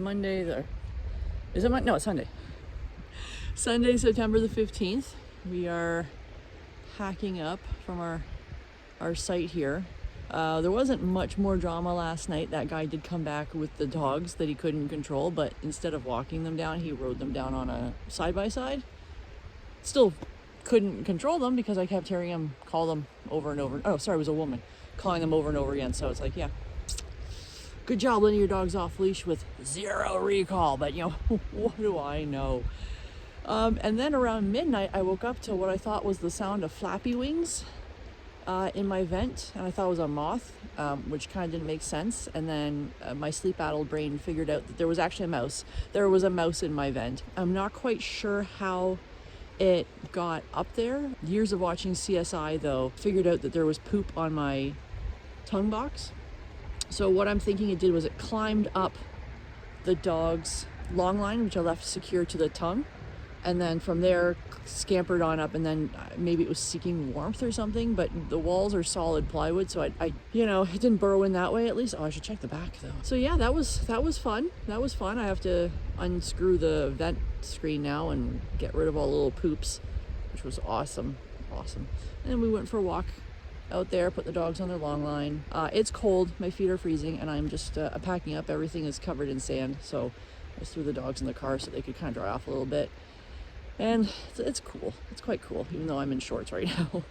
Monday there. Is it Monday? No, it's Sunday. Sunday, September the 15th. We are packing up from our site here. There wasn't much more drama last night. That guy did come back with the dogs that he couldn't control, but instead of walking them down, he rode them down on a side-by-side. Still couldn't control them because I kept hearing him call them over and over. Oh, sorry, it was a woman calling them over and over again. So it's like, yeah, good job letting your dogs off leash with 0 recall. But you know, what do I know? And then around midnight, I woke up to what I thought was the sound of flappy wings in my vent, and I thought it was a moth, which kind of didn't make sense. And then my sleep-addled brain figured out that there was actually a mouse. There was a mouse in my vent. I'm not quite sure how it got up there. Years of watching CSI, though, figured out that there was poop on my tongue box. So what I'm thinking it did was it climbed up the dog's long line, which I left secure to the tongue, and then from there scampered on up, and then maybe it was seeking warmth or something, but the walls are solid plywood, so I you know, it didn't burrow in that way at least. Oh, I should check the back though. So yeah, that was fun. That was fun. I have to unscrew the vent screen now and get rid of all the little poops, which was awesome. And then we went for a walk out there, put the dogs on their long line. It's cold, my feet are freezing, and I'm just packing up. Everything is covered in sand, so I just threw the dogs in the car so they could kind of dry off a little bit. And it's cool. It's quite cool, even though I'm in shorts right now.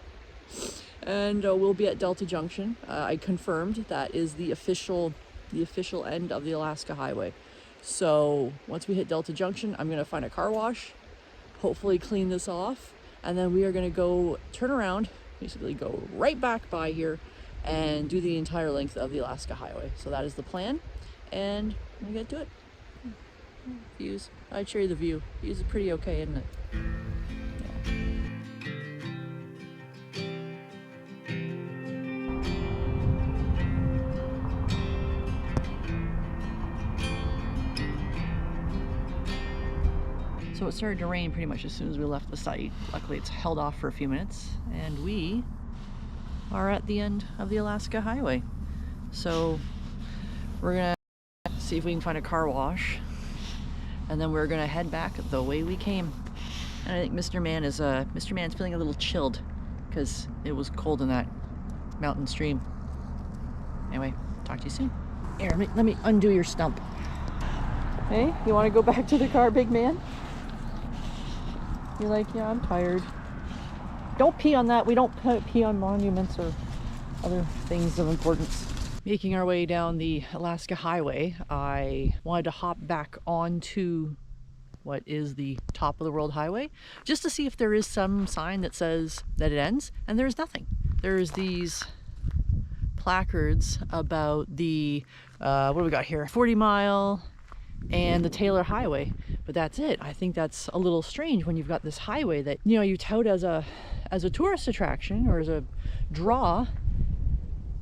And we'll be at Delta Junction. I confirmed that is the official end of the Alaska Highway. So once we hit Delta Junction, I'm gonna find a car wash, hopefully clean this off, and then we are gonna go turn around, basically go right back by here and do the entire length of the Alaska Highway. So that is the plan, and we'll get to it. Views. I'd show you the view. Views is pretty okay, isn't it? Yeah. So it started to rain pretty much as soon as we left the site. Luckily it's held off for a few minutes, and we are at the end of the Alaska Highway. So we're gonna see if we can find a car wash, and then we're gonna head back the way we came. And I think Mr. Man's feeling a little chilled because it was cold in that mountain stream. Anyway, talk to you soon. Here, let me undo your stump. Hey, you want to go back to the car, big man? You're like, yeah, I'm tired. Don't pee on that. We don't pee on monuments or other things of importance. Making our way down the Alaska Highway, I wanted to hop back onto what is the top of the world highway just to see if there is some sign that says that it ends, and there's nothing. There's these placards about the what do we got here, 40 mile and the Taylor Highway, but that's it. I think that's a little strange when you've got this highway that, you know, you tout as a tourist attraction or as a draw,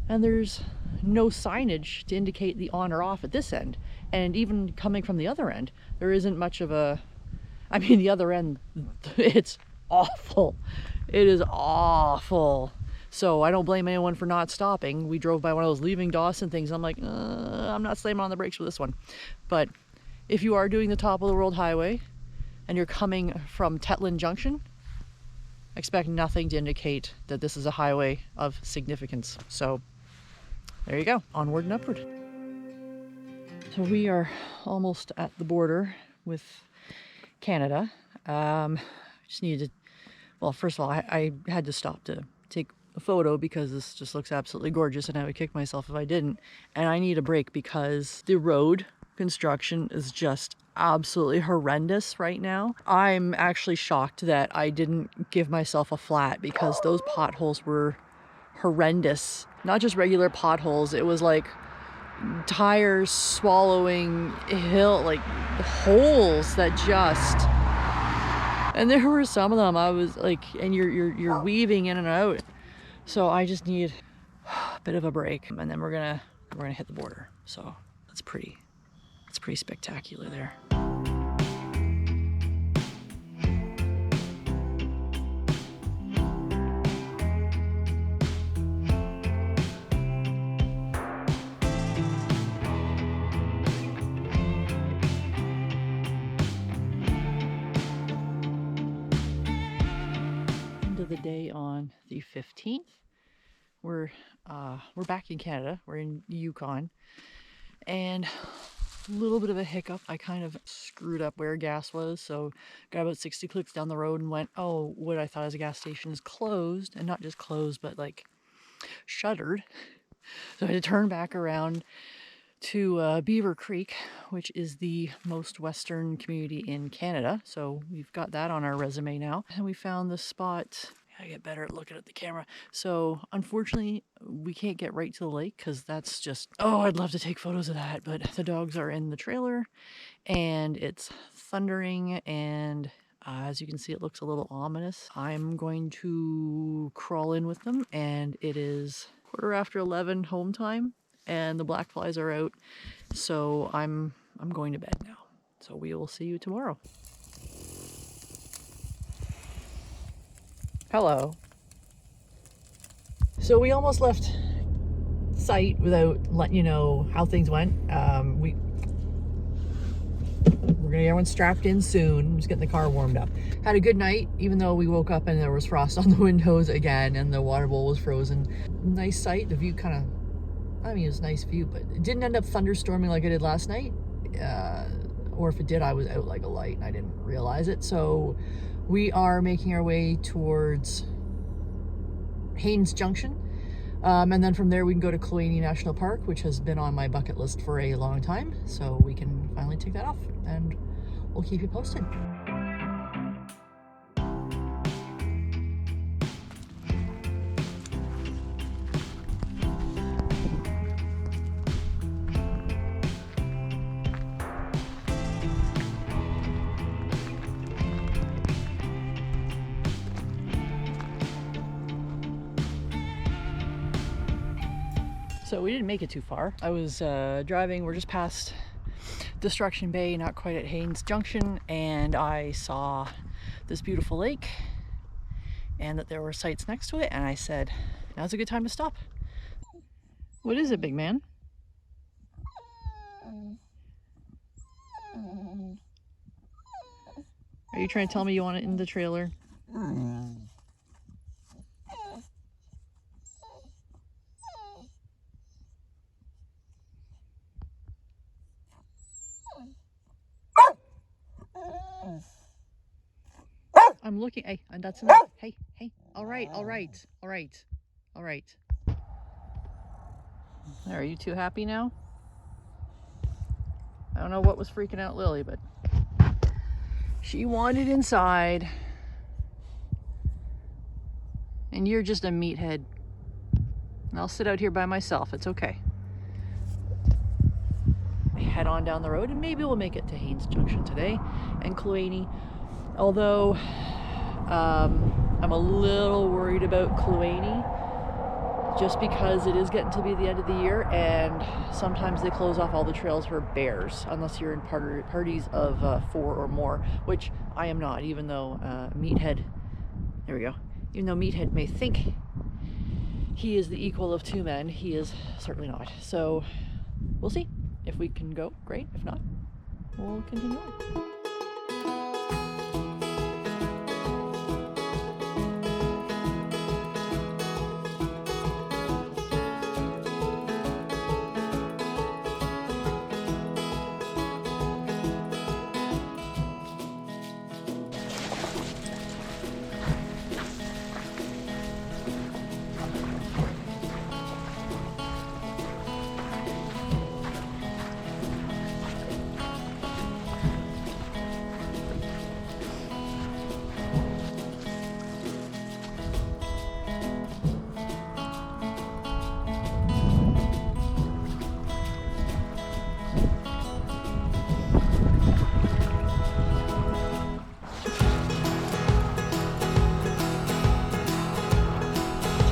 and there's no signage to indicate the on or off at this end. And even coming from the other end, there isn't much of a, I mean, the other end, it's awful. It is awful. So I don't blame anyone for not stopping. We drove by one of those leaving Dawson things. I'm like, I'm not slamming on the brakes for this one. But if you are doing the top of the world highway and you're coming from Delta Junction, expect nothing to indicate that this is a highway of significance. So there you go, onward and upward. So we are almost at the border with Canada. Just needed to, well, first of all, I had to stop to take a photo because this just looks absolutely gorgeous, and I would kick myself if I didn't. And I need a break because the road construction is just absolutely horrendous right now. I'm actually shocked that I didn't give myself a flat because those potholes were horrendous. Not just regular potholes, it was like tires swallowing hill, like holes that just, and there were some of them I was like, and you're weaving in and out. So I just need a bit of a break, and then we're gonna hit the border. So that's pretty spectacular there. of the day on the 15th. We're back in Canada. We're in Yukon, and a little bit of a hiccup. I kind of screwed up where gas was, so got about 60 clicks down the road and went, oh, what I thought was a gas station is closed, and not just closed, but like shuttered. So I had to turn back around to Beaver Creek, which is the most western community in Canada. So we've got that on our resume now. And we found the spot. I get better at looking at the camera. So unfortunately, we can't get right to the lake because that's just, oh, I'd love to take photos of that. But the dogs are in the trailer and it's thundering, and as you can see, it looks a little ominous. I'm going to crawl in with them, and it is 11:15 home time. And the black flies are out, so I'm going to bed now. So we will see you tomorrow. Hello. So we almost left site without letting you know how things went. We're gonna get everyone strapped in soon. I'm just getting the car warmed up. Had a good night, even though we woke up and there was frost on the windows again, and the water bowl was frozen. Nice sight. The view kind of. I mean, it was a nice view, but it didn't end up thunderstorming like it did last night. Or if it did, I was out like a light and I didn't realize it. So we are making our way towards Haines Junction. And then from there we can go to Kluane National Park, which has been on my bucket list for a long time. So we can finally take that off, and we'll keep you posted. So we didn't make it too far. I was driving, we're just past Destruction Bay, not quite at Haines Junction, and I saw this beautiful lake and that there were sites next to it, and I said, now's a good time to stop. What is it, big man? Are you trying to tell me you want it in the trailer? I'm looking. Hey, and that's enough. Hey, all right. Are you too happy now? I don't know what was freaking out Lily, but she wanted inside. And you're just a meathead. And I'll sit out here by myself. It's okay. We head on down the road, and maybe we'll make it to Haines Junction today and Kluane. Although I'm a little worried about Kluane, just because it is getting to be the end of the year, and sometimes they close off all the trails for bears unless you're in parties of 4 or more, which I am not, even though Meathead, there we go, even though Meathead may think he is the equal of 2 men, he is certainly not. So we'll see. If we can go, great. If not, we'll continue on.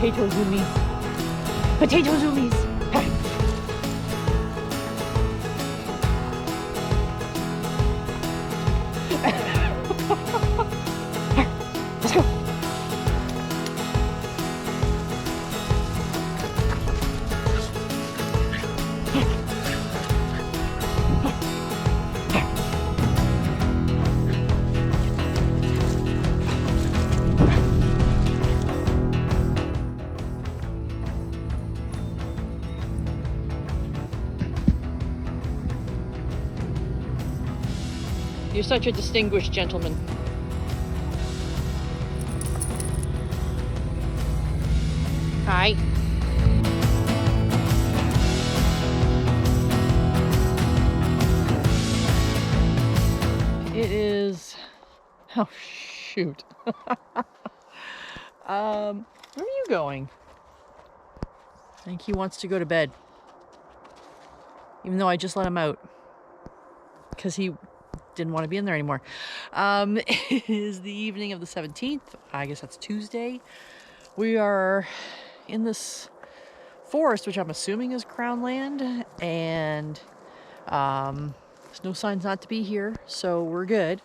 Potato zoomies. Potato zoomies. Let's go. You're such a distinguished gentleman. Hi. It is, oh shoot. Where are you going? I think he wants to go to bed. Even though I just let him out. Because he didn't want to be in there anymore. It is the evening of the 17th. I guess that's Tuesday. We are in this forest, which I'm assuming is Crown land. And there's no signs not to be here. So we're good.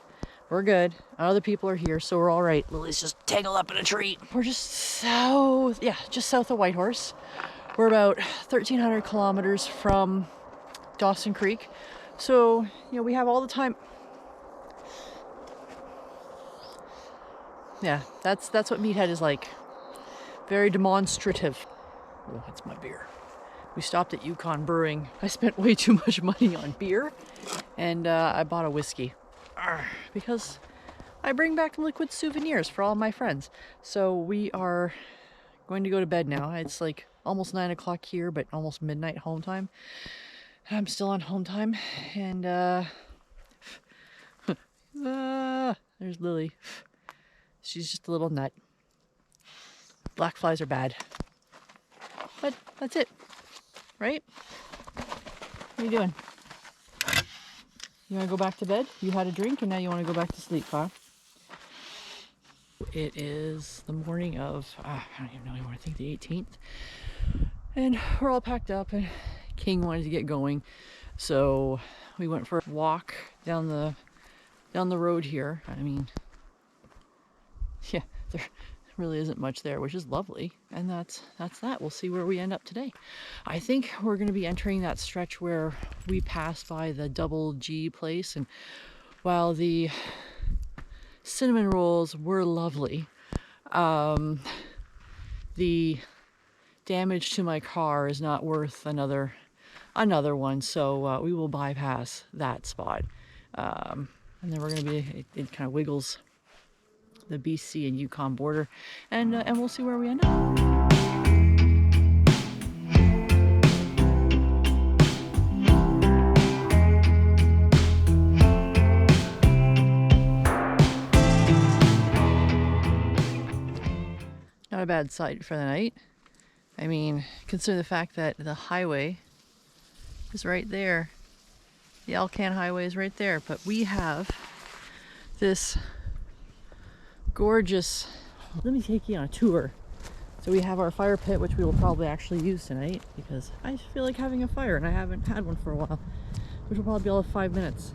We're good. Other people are here, so we're all right. Lily's just tangled up in a tree. We're just south, yeah, just south of Whitehorse. We're about 1,300 kilometers from Dawson Creek. So, you know, we have all the time. Yeah, that's what Meathead is like. Very demonstrative. Oh, that's my beer. We stopped at Yukon Brewing. I spent way too much money on beer, and I bought a whiskey. Because I bring back liquid souvenirs for all my friends. So we are going to go to bed now. It's like almost 9 o'clock here, but almost midnight home time. I'm still on home time. And there's Lily. She's just a little nut. Black flies are bad. But that's it. Right? What are you doing? You want to go back to bed? You had a drink and now you want to go back to sleep, huh? It is the morning of, I don't even know anymore, I think the 18th. And we're all packed up and King wanted to get going. So we went for a walk down the road here. I mean, yeah, there really isn't much there, which is lovely. And that's that. We'll see where we end up today. I think we're going to be entering that stretch where we passed by the Double G place, and while the cinnamon rolls were lovely, the damage to my car is not worth another one, so we will bypass that spot, and then we're going to be, it kind of wiggles the BC and Yukon border, and we'll see where we end up. Not a bad sight for the night. I mean, consider the fact that the highway is right there. The Alcan highway is right there, but we have this gorgeous, let me take you on a tour. So we have our fire pit, which we will probably actually use tonight because I feel like having a fire and I haven't had one for a while, which will probably be all of 5 minutes.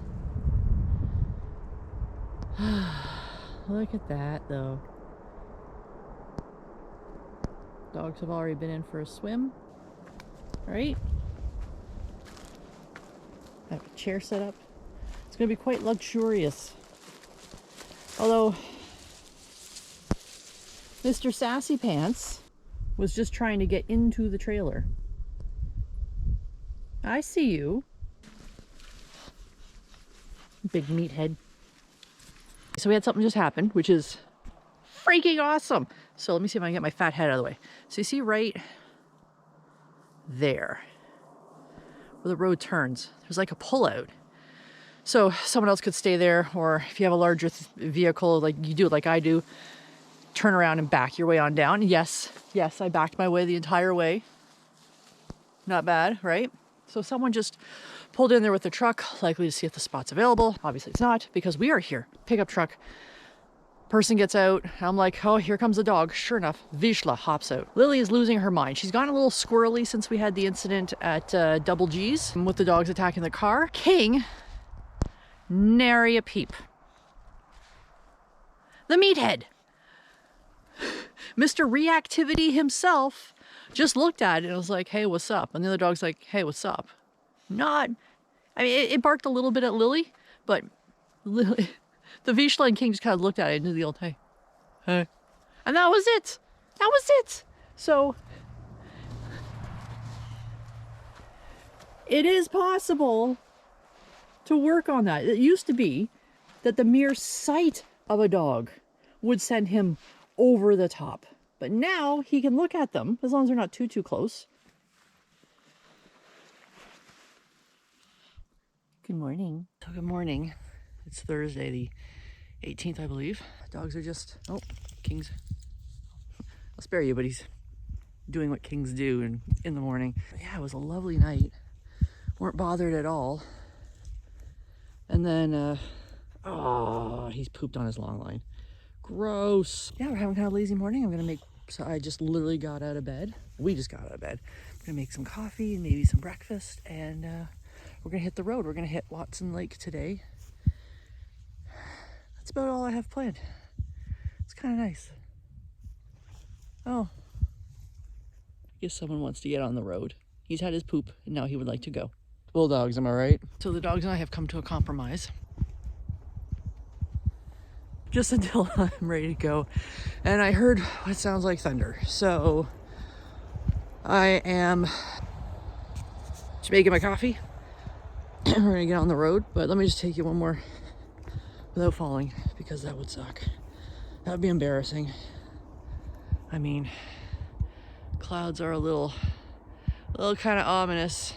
Look at that though. Dogs have already been in for a swim, right? I have a chair set up. It's going to be quite luxurious. Although Mr. Sassy Pants was just trying to get into the trailer. I see you. Big meathead. So we had something just happen, which is freaking awesome. So let me see if I can get my fat head out of the way. So you see right there where the road turns, there's like a pullout. So someone else could stay there, or if you have a larger vehicle like you do, like I do, turn around and back your way on down. Yes, I backed my way the entire way. Not bad, right? So someone just pulled in there with the truck, likely to see if the spot's available. Obviously it's not, because we are here. Pickup truck. Person gets out. I'm like, oh, here comes the dog. Sure enough, Vishla hops out. Lily is losing her mind. She's gone a little squirrely since we had the incident at Double G's with the dogs attacking the car. King, nary a peep. The meathead, Mr. Reactivity himself, just looked at it and was like, hey, what's up? And the other dog's like, hey, what's up? Not, I mean, it barked a little bit at Lily, but Lily, the Vishla and King just kind of looked at it and did the old hey. And that was it. That was it. So it is possible to work on that. It used to be that the mere sight of a dog would send him over the top. But now he can look at them as long as they're not too close. Good morning. So good morning. It's Thursday, the 18th, I believe. Dogs are just, oh, King's, I'll spare you, but he's doing what kings do in the morning. But yeah, it was a lovely night. Weren't bothered at all. And then, oh, he's pooped on his long line. Gross. Yeah, we're having kind of a lazy morning. I'm gonna make, so I just literally got out of bed. We just got out of bed. I'm gonna make some coffee and maybe some breakfast, and we're gonna hit the road. We're gonna hit Watson Lake today. That's about all I have planned. It's kind of nice. Oh, I guess someone wants to get on the road. He's had his poop and now he would like to go. Bulldogs, am I right? So the dogs and I have come to a compromise. Just until I'm ready to go. And I heard what sounds like thunder. So I am just making my coffee. We're gonna get on the road, but let me just take you one more without falling, because that would suck. That would be embarrassing. I mean, clouds are a little kind of ominous.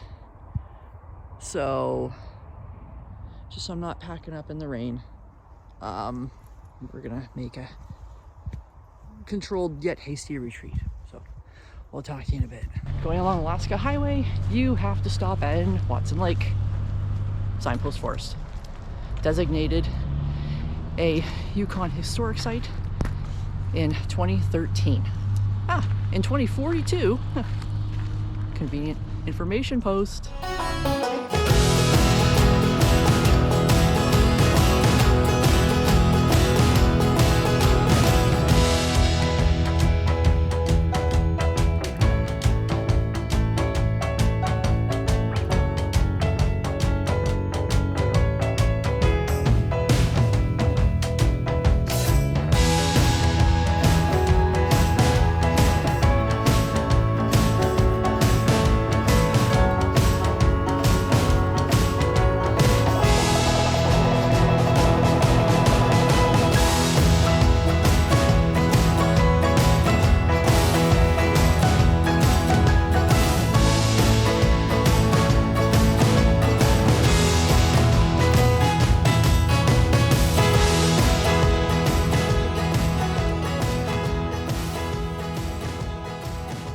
So just so I'm not packing up in the rain, we're gonna make a controlled yet hasty retreat. So we'll talk to you in a bit. Going along Alaska Highway, you have to stop at Watson Lake. Signpost Forest. Designated a Yukon historic site in 2013. In 2042, convenient information post.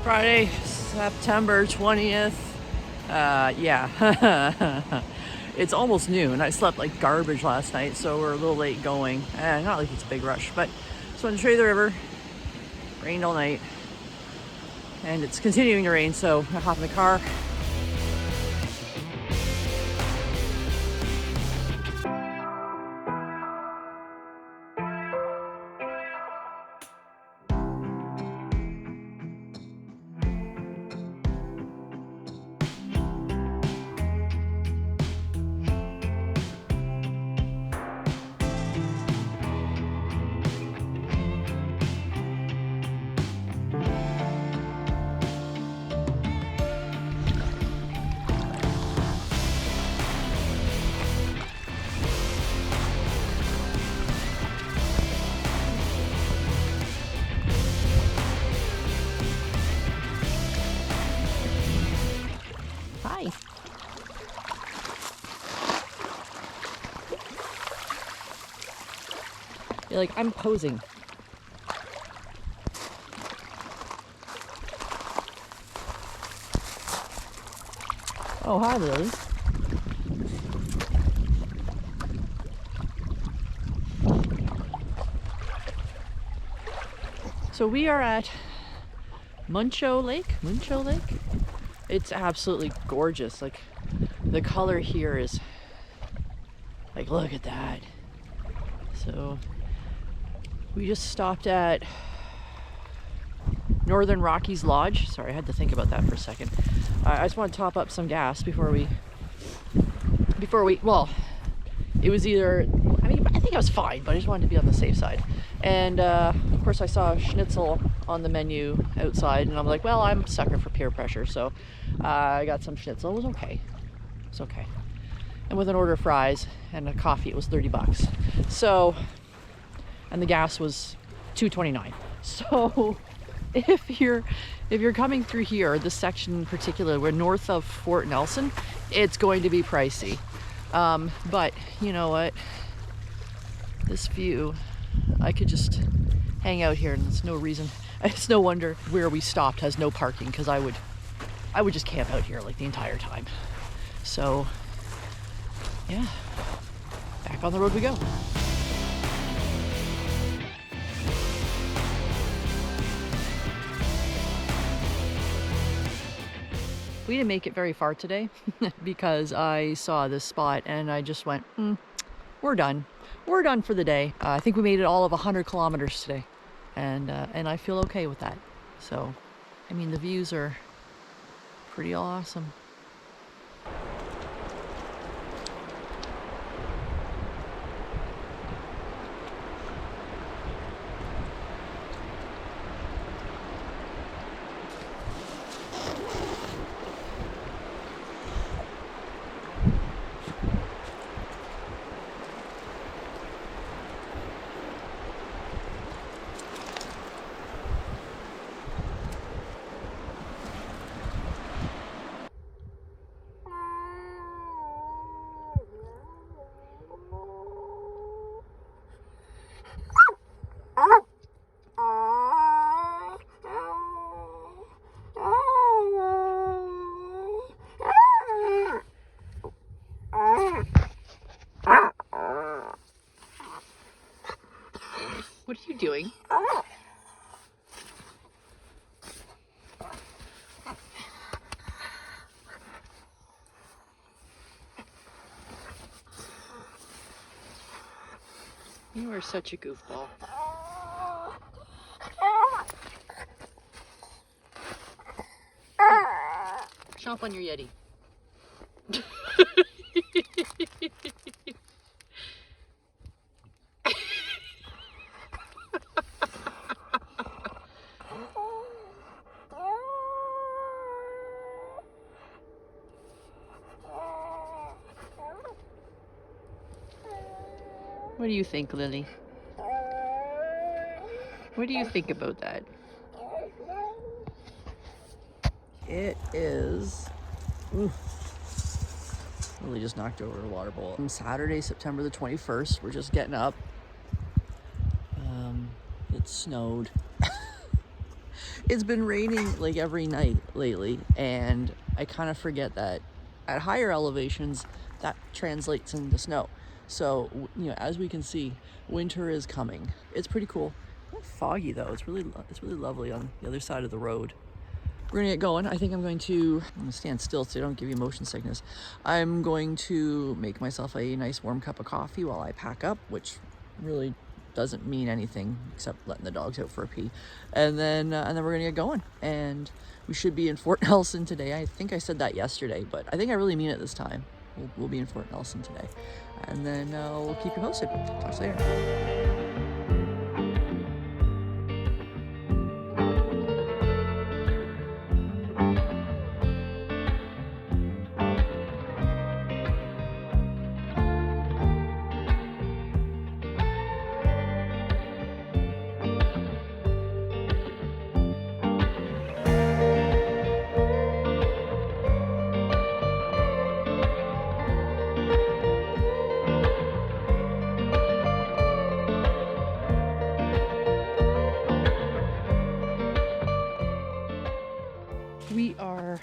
Friday, September 20th. Yeah. It's almost noon. I slept like garbage last night, so we're a little late going. Not like it's a big rush, but just went to Trade the River. Rained all night. And it's continuing to rain, so I hop in the car. Hi. You're like, I'm posing. Oh, hi, Lily. So we are at Muncho Lake. It's absolutely gorgeous. Like, the color here is like, look at that. So we just stopped at Northern Rockies Lodge. Sorry, I had to think about that for a second. I just want to top up some gas before we, well, it was either, I mean, I think I was fine, but I just wanted to be on the safe side. And of course I saw schnitzel on the menu outside, and I'm like, well, I'm a sucker for peer pressure, so I got some schnitzel. It was okay. It's okay. And with an order of fries and a coffee, it was 30 bucks. So, and the gas was $2.29. So if you're coming through here, this section in particular, we're north of Fort Nelson, it's going to be pricey. But you know what? This view, I could just hang out here, and it's no reason. It's no wonder where we stopped has no parking, because I would just camp out here like the entire time. So yeah, back on the road we go. We didn't make it very far today because I saw this spot and I just went, we're done. We're done for the day. I think we made it all of 100 kilometers today, and I feel okay with that. So, I mean, the views are pretty awesome. What are you doing? You are such a goofball. Chomp on your Yeti. What do you think, Lily? What do you think about that? It is... Ooh. Lily just knocked over a water bowl. On Saturday, September the 21st, we're just getting up. It snowed. It's been raining like every night lately, and I kind of forget that at higher elevations, that translates into snow. So, you know, as we can see, winter is coming. It's pretty cool. It's foggy though. It's really lovely on the other side of the road. We're gonna get going. I think I'm gonna stand still so I don't give you motion sickness. I'm going to make myself a nice warm cup of coffee while I pack up, which really doesn't mean anything except letting the dogs out for a pee. And then we're gonna get going. And we should be in Fort Nelson today. I think I said that yesterday, but I think I really mean it this time. We'll be in Fort Nelson today. And then we'll keep you posted. Talk to you later. We are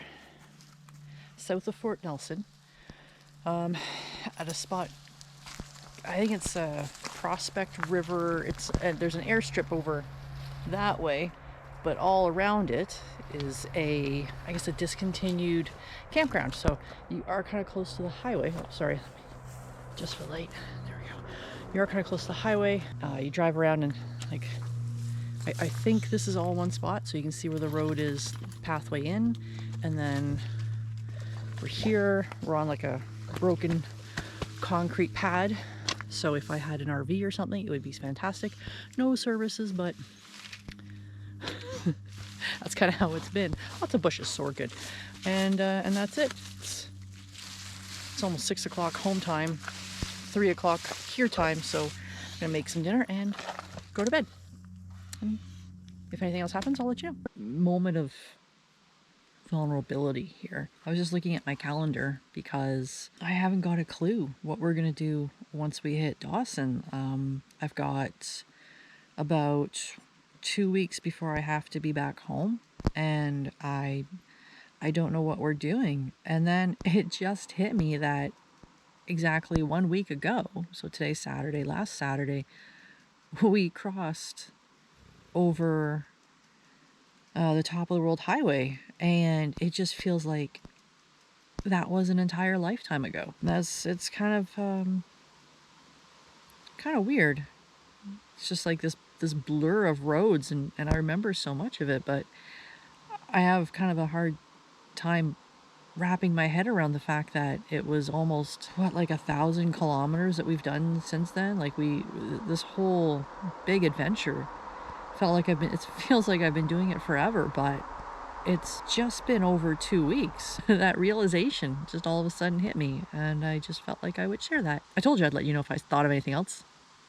south of Fort Nelson, at a spot, I think it's Prospect River. There's an airstrip over that way, but all around it is I guess a discontinued campground. So you are kind of close to the highway. Oh, sorry, just for light. There we go. You are kind of close to the highway. You drive around and like, I think this is all one spot, so you can see where the road is, pathway in, and then we're here. We're on like a broken concrete pad, so if I had an RV or something, it would be fantastic. No services, but that's kind of how it's been. Lots of bushes, so we're good. And that's it. It's It's almost 6 o'clock home time, 3 o'clock here time, so I'm gonna make some dinner and go to bed. And if anything else happens, I'll let you know. Moment of vulnerability here. I was just looking at my calendar because I haven't got a clue what we're gonna do once we hit Dawson. I've got about 2 weeks before I have to be back home, and I don't know what we're doing. And then it just hit me that exactly 1 week ago, so today's Saturday, last Saturday, we crossed over the top of the world highway, and it just feels like that was an entire lifetime ago. It's kind of weird. It's just like this blur of roads, and I remember so much of it, but I have kind of a hard time wrapping my head around the fact that it was almost like 1,000 kilometers that we've done since then. Like this whole big adventure felt like it feels like I've been doing it forever, but it's just been over 2 weeks. That realization just all of a sudden hit me, and I just felt like I would share that. I told you I'd let you know if I thought of anything else.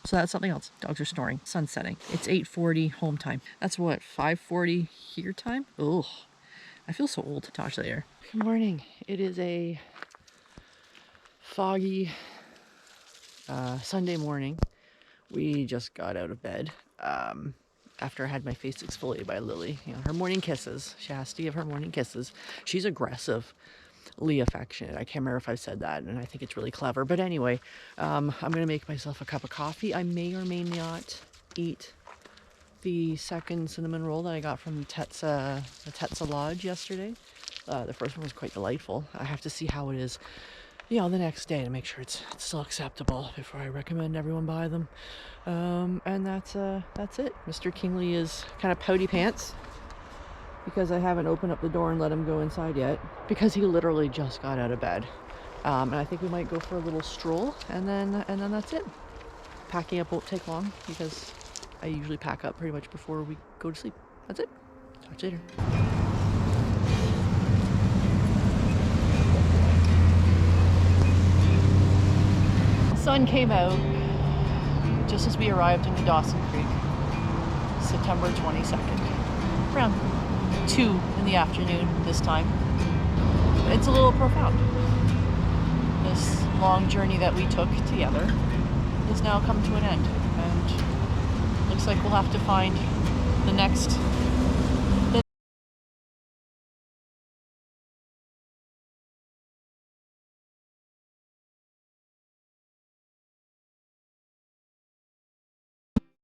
So that's something else. Dogs are snoring. Sun's setting. It's 8:40 home time. That's what, 5:40 here time? Ugh. I feel so old. Talk to you later. Good morning. It is a foggy Sunday morning. We just got out of bed after I had my face exfoliated by Lily. You know, her morning kisses. She has to give her morning kisses. She's aggressively affectionate. I can't remember if I've said that, and I think it's really clever. But anyway, I'm going to make myself a cup of coffee. I may or may not eat the second cinnamon roll that I got from the Tetsa Lodge yesterday. The first one was quite delightful. I have to see how it is, the next day to make sure it's still acceptable before I recommend everyone buy them. And that's it. Mr. Kingley is kind of pouty pants because I haven't opened up the door and let him go inside yet, because he literally just got out of bed. And I think we might go for a little stroll, and then that's it. Packing up won't take long because I usually pack up pretty much before we go to sleep. That's it. Talk to you later. Sun came out just as we arrived in Dawson Creek, September 22nd, around 2 in the afternoon this time. It's a little profound. This long journey that we took together has now come to an end, and looks like we'll have to find the next